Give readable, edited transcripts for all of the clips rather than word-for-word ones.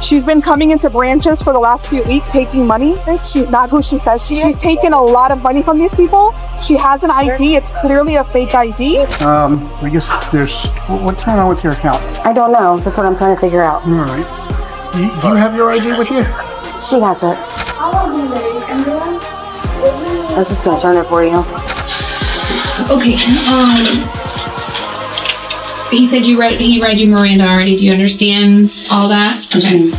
She's been coming into branches for the last few weeks taking money. She's not who she says she is. She's taken a lot of money from these people. She has an ID. It's clearly a fake ID. I guess what's going on with your account? I don't know. That's what I'm trying to figure out. All right. Do you have your ID with you? She has it. I was just going to turn it for you. Okay. He said he read you Miranda already. Do you understand all that? Okay.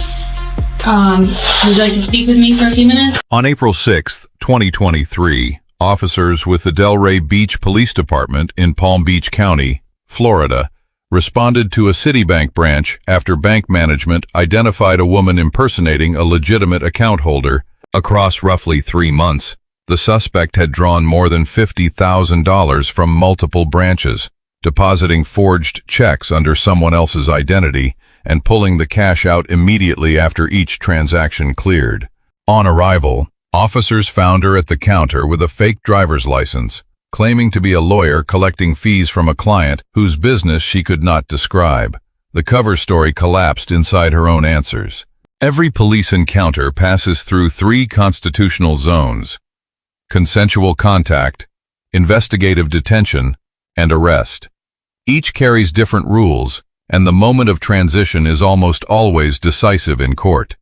Would you like to speak with me for a few minutes? On April 6th, 2023, officers with the Delray Beach Police Department in Palm Beach County, Florida, responded to a Citibank branch after bank management identified a woman impersonating a legitimate account holder. Across roughly 3 months, the suspect had drawn more than $50,000 from multiple branches, depositing forged checks under someone else's identity and pulling the cash out immediately after each transaction cleared. On arrival, officers found her at the counter with a fake driver's license, claiming to be a lawyer collecting fees from a client whose business she could not describe. The cover story collapsed inside her own answers. Every police encounter passes through 3 constitutional zones: consensual contact, investigative detention, and arrest. Each carries different rules, and the moment of transition is almost always decisive in court.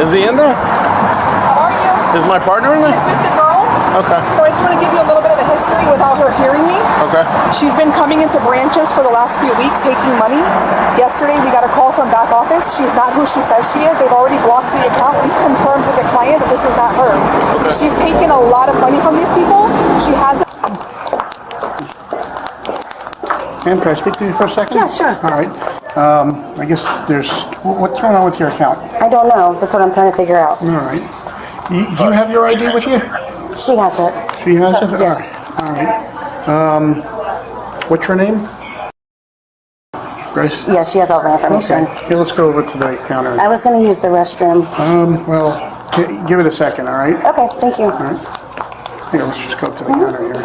Is he in there? How are you? Is my partner in there? He's with the girl. Okay. So I just want to give you a little bit of a history without her hearing me. Okay. She's been coming into branches for the last few weeks taking money. Yesterday we got a call from back office. She's not who she says she is. They've already blocked the account. We've confirmed with the client that this is not her. Okay. She's taken a lot of money from these people. She has. Ma'am, can I speak to you for a second? Yeah, sure. All right. I guess what's going on with your account? I don't know. That's what I'm trying to figure out. All right. Do you have your ID with you? She has it. She has it? Yes. All right. What's your name? Grace? Yeah, she has all the information. Okay. Here, let's go over to the counter. I was going to use the restroom. Well, give it a second, all right? Okay, thank you. All right. Here, let's just go to the counter here.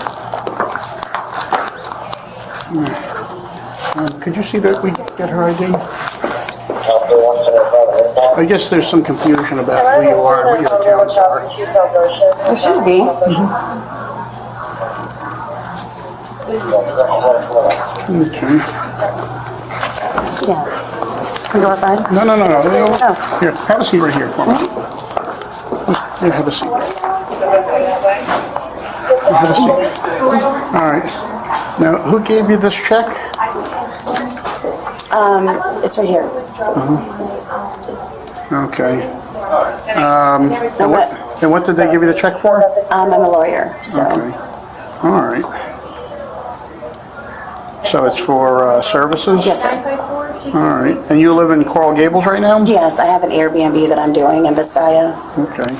Could you see that we get her ID? I guess there's some confusion about who you are and what your accounts are. There should be. Okay. Yeah. Can we go outside? No. Oh. Here, have a seat right here for me. Here, have a seat. Have a seat. All right. Now, who gave you this check? It's right here. Okay. And what did they give you the check for? I'm a lawyer, so. Okay. All right. So it's for services? Yes, sir. All right. And you live in Coral Gables right now? Yes, I have an Airbnb that I'm doing in Biscaya, Okay.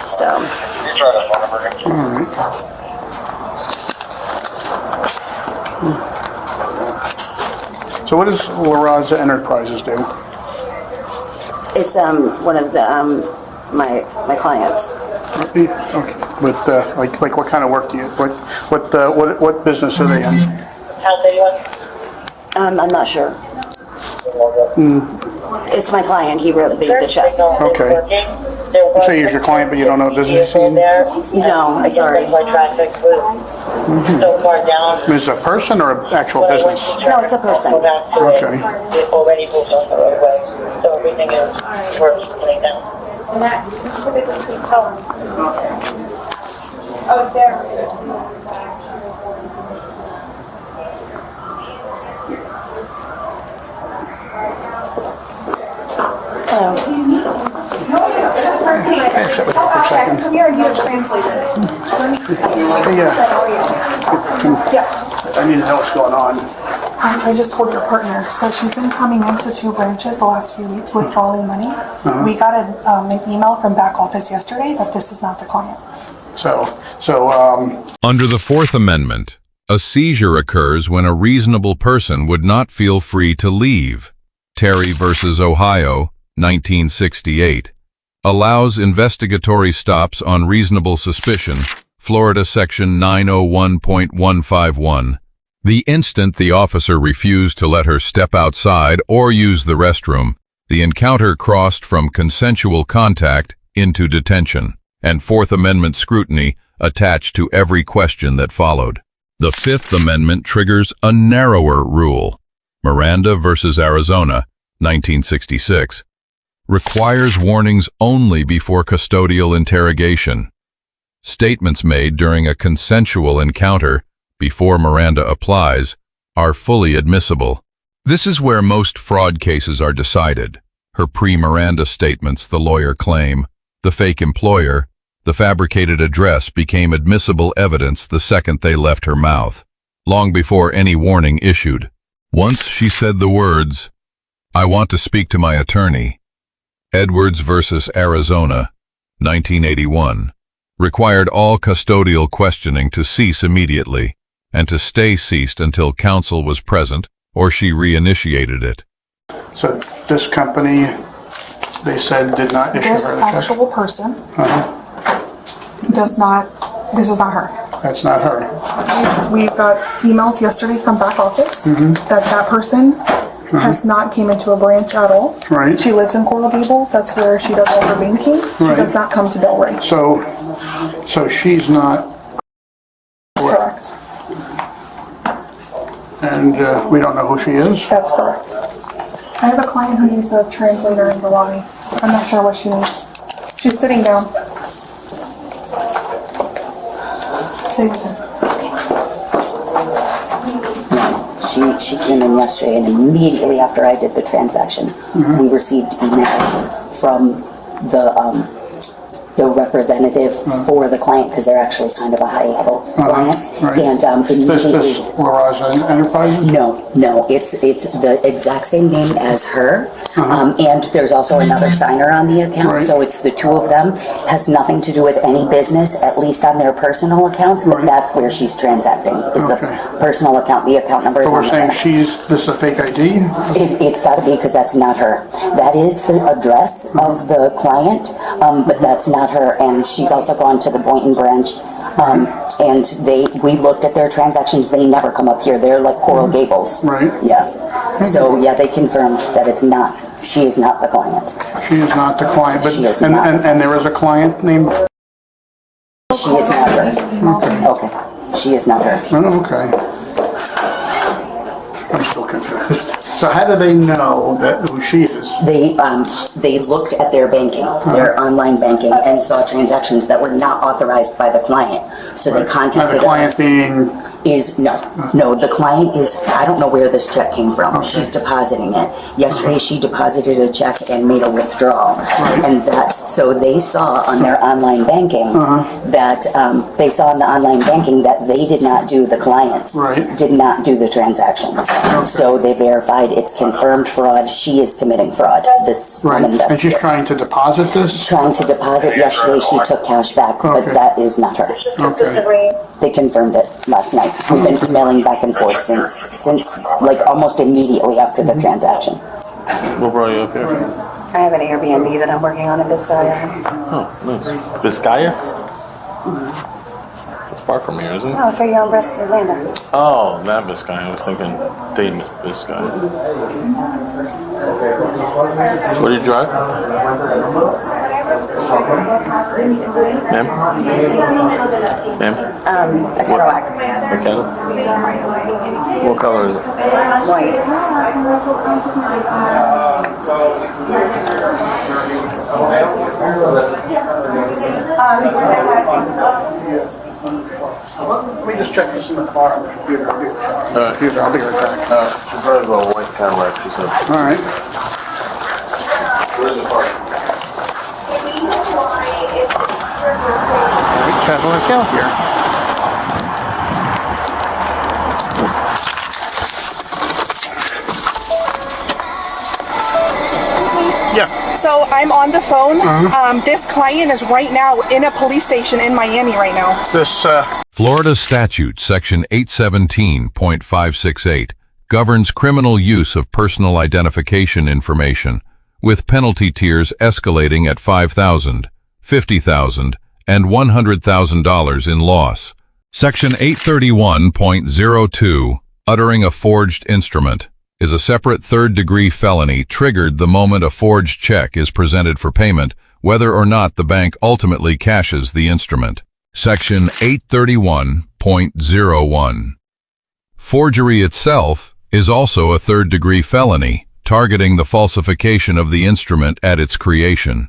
so. All right. So what does Loraza Enterprises do? It's one of the my clients. Okay. But like what kind of work do you? What business are they in? I'm not sure. It's my client. He wrote the check. Okay. You say he's your client, but you don't know business he's in? No, I'm sorry. Is it a person or an actual business? No, it's a person. Okay. Already moved on the roadway, so everything is works clean now. And that typically takes how long? Oh, it's there. Hello. Come here and get it translated. I need to know what's going on. I just told your partner. So she's been coming into 2 branches the last few weeks withdrawing money. We got an email from back office yesterday that this is not the client. Under the Fourth Amendment, a seizure occurs when a reasonable person would not feel free to leave. Terry versus Ohio, 1968. Allows investigatory stops on reasonable suspicion, Florida Section 901.151. The instant the officer refused to let her step outside or use the restroom, the encounter crossed from consensual contact into detention, and Fourth Amendment scrutiny attached to every question that followed. The Fifth Amendment triggers a narrower rule. Miranda versus Arizona, 1966. Requires warnings only before custodial interrogation. Statements made during a consensual encounter before Miranda applies are fully admissible. This is where most fraud cases are decided. Her pre-Miranda statements, the lawyer claim, the fake employer, the fabricated address became admissible evidence the second they left her mouth, long before any warning issued. Once she said the words, "I want to speak to my attorney." Edwards versus Arizona, 1981, required all custodial questioning to cease immediately and to stay ceased until counsel was present or she reinitiated it. So this company, they said, did not issue This her the check? actual person does not, this is not her. That's not her. We've got emails yesterday from back office that person has not came into a branch at all. Right. She lives in Coral Gables. That's where she does all her banking. She Right. does not come to Delray. So she's not, Correct. and we don't know who she is? That's correct. I have a client who needs a translator in the lobby. I'm not sure what she needs. She's sitting down. Stay with her. She came in yesterday, and immediately after I did the transaction, we received emails from the representative for the client, because they're actually kind of a high-level client. Right. And immediately... This Loraza Enterprises? No, it's the exact same name as her, and there's also another signer on the account, Right. so it's the two of them. Has nothing to do with any business, at least on their personal accounts, but Right. that's where she's transacting, is Okay. the personal account. The account number is So on we're there. saying this is a fake ID? It's got to be, because that's not her. That is the address of the client, but that's not her. And she's also gone to the Boynton branch, and we looked at their transactions. They never come up here. They're like Coral Gables. Right. Yeah. So yeah, they confirmed that it's not. She is not the client. She is not the client, but, She is and, not. and there is a client named, She is not her. Okay. She is not her. oh, okay. I'm still confused. So how do they know that who she is? They looked at their banking, their online banking, and saw transactions that were not authorized by the client. So they Now, contacted the client us. being, No, the client is, I don't know where this check came from. She's depositing it. Yesterday, she deposited a check and made a withdrawal. And so they saw on their online banking that, they saw in the online banking that they did not do the clients. Right. Did not do the transactions. So they verified it's confirmed fraud. She is committing fraud. This right, woman and that's she's here. trying to deposit this? Trying to deposit. Yesterday, she took cash back, but Okay. that is not her. Okay. They confirmed it last night. We've been emailing back and forth since like almost immediately after the transaction. What brought you up here? I have an Airbnb that I'm working on in Biscaya. Oh, nice. Biscaya? It's far from here, isn't it? Oh, so you're on Breast Atlanta. Oh, that Biscaya. I was thinking Dayton, Biscaya. What do you drive? Ma'am? Ma'am? A Cadillac. A Cadillac? What color is it? White. Let me just check this in the car on the computer. I'll be right back. She drives a white Cadillac, she said. All right. Where's the car? Cadillac out here. Yeah. So I'm on the phone. This client is right now in a police station in Miami right now. This, Florida Statute Section 817.568 governs criminal use of personal identification information, with penalty tiers escalating at $5,000, $50,000, and $100,000 in loss. Section 831.02 Uttering a forged instrument is a separate third-degree felony triggered the moment a forged check is presented for payment, whether or not the bank ultimately cashes the instrument. Section 831.01. Forgery itself is also a third-degree felony, targeting the falsification of the instrument at its creation.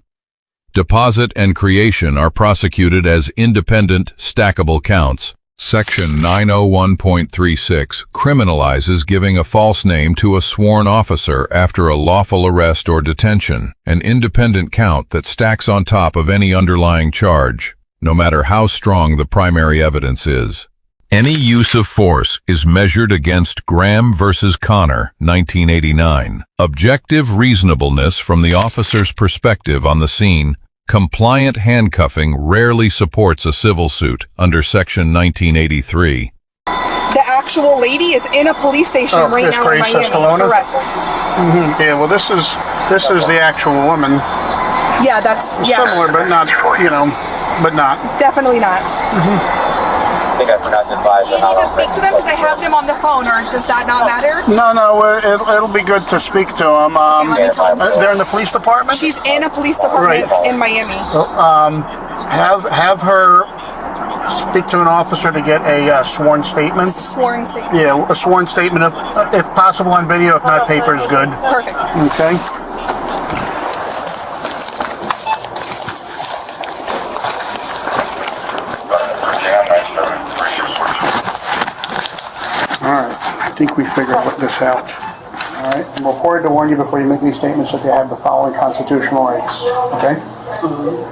Deposit and creation are prosecuted as independent, stackable counts. Section 901.36 criminalizes giving a false name to a sworn officer after a lawful arrest or detention, an independent count that stacks on top of any underlying charge, no matter how strong the primary evidence is. Any use of force is measured against Graham versus Connor, 1989. Objective reasonableness from the officer's perspective on the scene. Compliant handcuffing rarely supports a civil suit under Section 1983. The actual lady is in a police station right this now in Grace Miami. Escalona? Correct. Yeah, well, this is the actual woman. Yeah, that's Similar, but not, but not. definitely not. I think I forgot to advise on how Can I speak to them because I have them on the phone, or does that not matter? No, it'll be good to speak to them. Let me tell them. They're in the police department? She's in a police department Right. in Miami. Have her speak to an officer to get a sworn statement. Sworn statement. Yeah, a sworn statement, if possible on video, if not, paper is good. Perfect. Okay? Alright, I think we figured this out. Alright, I'm required to warn you before you make any statements that you have the following constitutional rights, okay?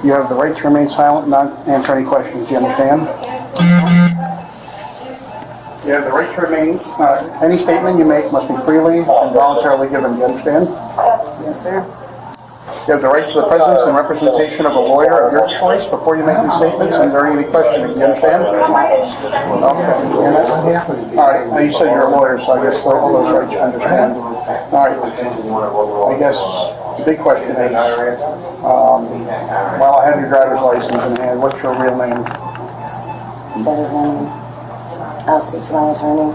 You have the right to remain silent and not answer any questions, do you understand? You have the right to remain, any statement you make must be freely and voluntarily given, do you understand? Yes, sir. You have the right to the presence and representation of a lawyer of your choice before you make any statements and during any questioning, do you understand? Okay. All right, now you said you're a lawyer, so I guess all those rights you understand. All right, I guess the big question is, while I have your driver's license in hand, what's your real name? That is, I'll speak to my attorney.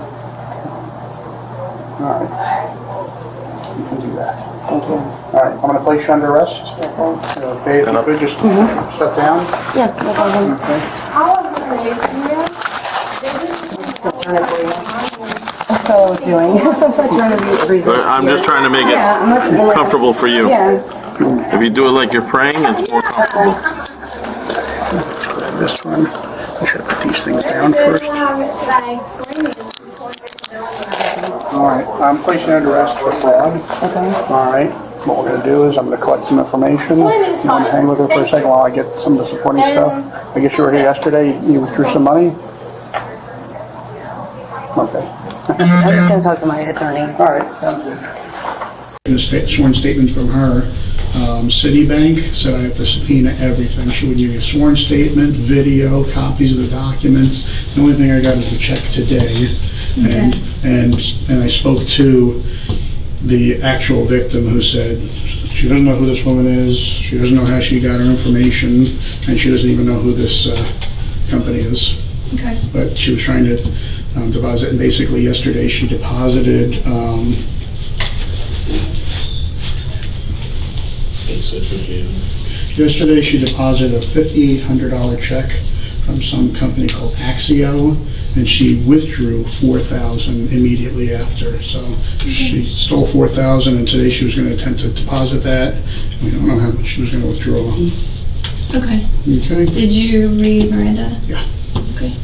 All right, you can do that. Thank you. All right, I'm going to place you under arrest. Yes, sir. Okay, if you could just step down. Yeah, no problem. Okay. That's all I was doing. Trying to be reasonable. I'm just trying to make it comfortable for you. Yeah. If you do it like you're praying, it's more comfortable. Grab this one. I should put these things down first. All right, I'm placing you under arrest for fraud. Okay. All right, what we're gonna do is I'm gonna collect some information. You wanna hang with her for a second while I get some of the supporting stuff? I guess you were here yesterday, you withdrew some money? Okay. I'm just gonna talk to my attorney. All right, sounds good. A sworn statement from her. Citibank said I have to subpoena everything. She would give me a sworn statement, video, copies of the documents. The only thing I got is the check today. And I spoke to the actual victim who said she doesn't know who this woman is, she doesn't know how she got her information, and she doesn't even know who this company is. Okay. But she was trying to deposit, and basically yesterday she deposited yesterday she deposited a $5,800 check from some company called Axio, and she withdrew $4,000 immediately after. So she stole $4,000, and today she was going to attempt to deposit that. We don't know how much she was going to withdraw. Okay. Okay? Did you read Miranda? Yeah. Okay.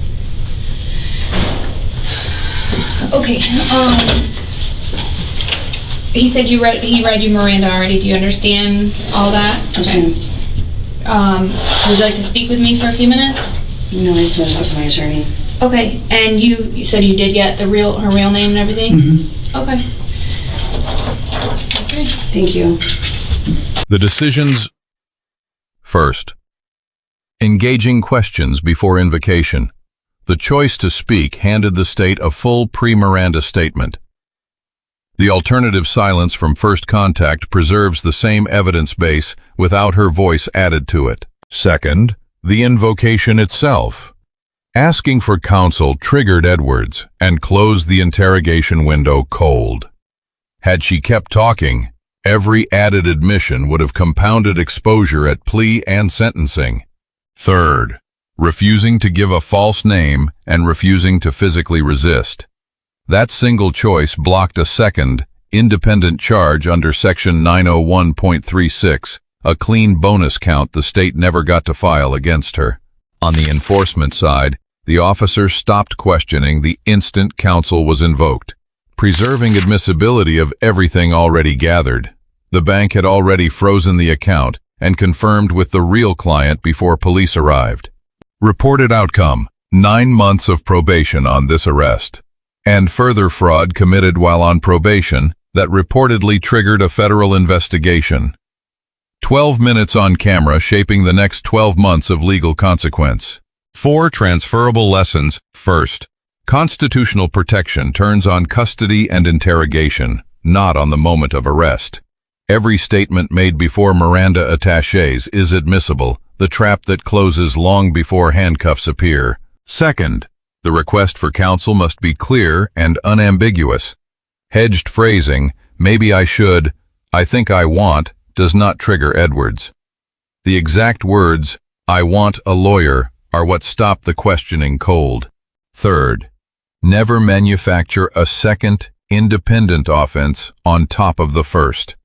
Okay. He said he read you Miranda already. Do you understand all that? Okay. Would you like to speak with me for a few minutes? No, I just want to talk to my attorney. Okay. And you said you did get her real name and everything? Mm-hmm. Okay. Okay. Thank you. The decisions. First, engaging questions before invocation. The choice to speak handed the state a full pre-Miranda statement. The alternative silence from first contact preserves the same evidence base without her voice added to it. Second, the invocation itself. Asking for counsel triggered Edwards and closed the interrogation window cold. Had she kept talking, every added admission would have compounded exposure at plea and sentencing. Third, refusing to give a false name and refusing to physically resist. That single choice blocked a second, independent charge under Section 901.36, a clean bonus count the state never got to file against her. On the enforcement side, the officer stopped questioning the instant counsel was invoked, preserving admissibility of everything already gathered. The bank had already frozen the account and confirmed with the real client before police arrived. Reported outcome: 9 months of probation on this arrest, and further fraud committed while on probation that reportedly triggered a federal investigation. 12 minutes on camera shaping the next 12 months of legal consequence. 4 transferable lessons. First, constitutional protection turns on custody and interrogation, not on the moment of arrest. Every statement made before Miranda attaches is admissible, the trap that closes long before handcuffs appear. Second, the request for counsel must be clear and unambiguous. Hedged phrasing, maybe I should, I think I want, does not trigger Edwards. The exact words, I want a lawyer, are what stop the questioning cold. Third, never manufacture a second, independent offense on top of the first.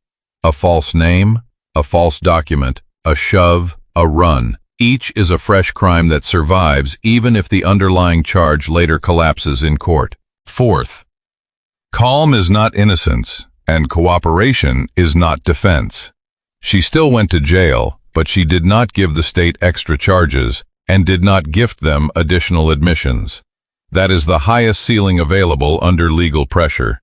A false name, a false document, a shove, a run. Each is a fresh crime that survives even if the underlying charge later collapses in court. Fourth, calm is not innocence, and cooperation is not defense. She still went to jail, but she did not give the state extra charges and did not gift them additional admissions. That is the highest ceiling available under legal pressure.